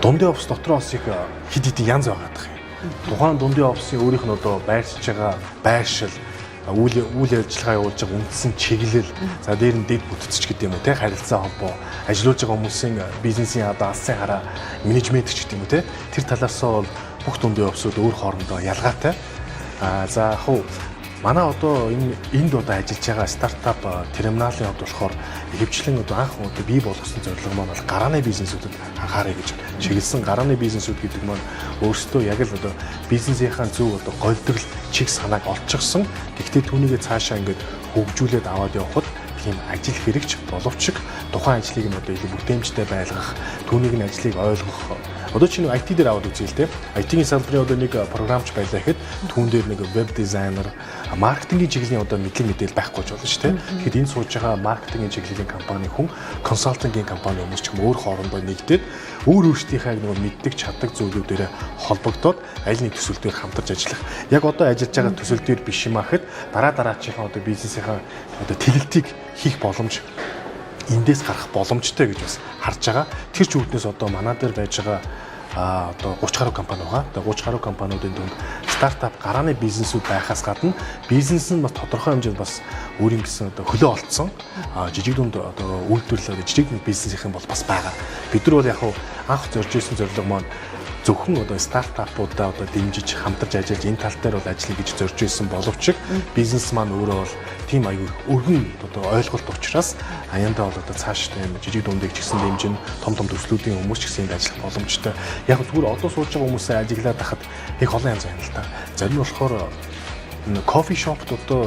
дундын офс дотроо бас их хид хидийн янз байгаад байгаа юм. Тухайн дундын офсын өөрийнх нь одоо байршиж байгаа байршил, үйл ажиллагаа явуулж байгаа үндсэн чиглэл, за дээр нь дэд бүтцч гэдэг юм уу те, харилцаа холбоо, ажиллаж байгаа хүмүүсийн бизнесийн одоо алсын хараа, менежмент ч гэдэг юм уу те. Тэр талаасаа бол бүх дундын офсууд өөр хоорондоо ялгаатай. За яг хуу манай одоо энд одоо ажиллаж байгаа стартап терминалын хувьд болохоор ихэвчлэн одоо анх одоо бий болгосон зорилго маань бол гарааны бизнесүүдэд анхаарай гэж чиглэсэн. Гарааны бизнесүүд гэдэг маань өөрсдөө яг л одоо бизнесийнхаа зөв одоо голдрол чиг санааг олчихсон. Гэхдээ түүнийгээ цаашаа ингээд хөгжүүлээд аваад явхад тийм ажил хэрэгч боловч тухайн ажлыг нь одоо илүү бүтээмжтэй байлгах, түүнийг нь ажлыг ойлгох. Одоо чинь IT дээр аваад үзье л те. IT-ийн салбарын одоо нэг програмч байлаа гэхэд түүн дээр нэг веб дизайнер, маркетингийн чиглэлийн одоо мэдлэг мэдээлэл байхгүй ч болно шүү те. Тэгэхэд энэ сууж байгаа маркетингийн чиглэлийн компани хүн, консалтингийн компани хүмүүс ч юм өөр хоорондоо нэгдээд өөрсдийнхээ нэг мэддэг чаддаг зүйлүүдээр холбогдоод аль нэг төсөл дээр хамтарч ажиллах. Яг одоо ажиллаж байгаа төсөл дээр биш юм ахэд дараачихын одоо бизнесийнхаа одоо тэгэлтийг хийх боломж эндээс гарах боломжтой гэж бас харж байгаа. Тэр ч үүднээс одоо манай дээр байж байгаа одоо 30 гаруй компани байгаа. Одоо 30 гаруй компаниудын дунд стартап гарааны бизнесүүд байхаас гадна бизнес нь бас тодорхой хэмжээнд бас өөрийн гэсэн одоо хөлөө олцсон жижиг дунд одоо үйлдвэрлэл жижиг бизнесийн бол бас байгаа. Бид нар бол яг анх зорж ирсэн зорилго маань зөвхөн одоо стартапуудаа одоо дэмжиж хамтарч ажиллаж энэ тал дээр бол ажиллая гэж зорж ирсэн боловч бизнес маань өөрөө бол тийм аюул өргөн одоо ойлголт учраас аяндаа бол одоо цааш тийм жижиг дундыг ч гэсэн дэмжин том төслүүдийн хүмүүс ч гэсэн энд ажиллах боломжтой. Яг зүгээр одоо сууж байгаа хүмүүсээ ажиглаад хахад их олон янз байна л та. Зарим нь болохоор кофе шопд одоо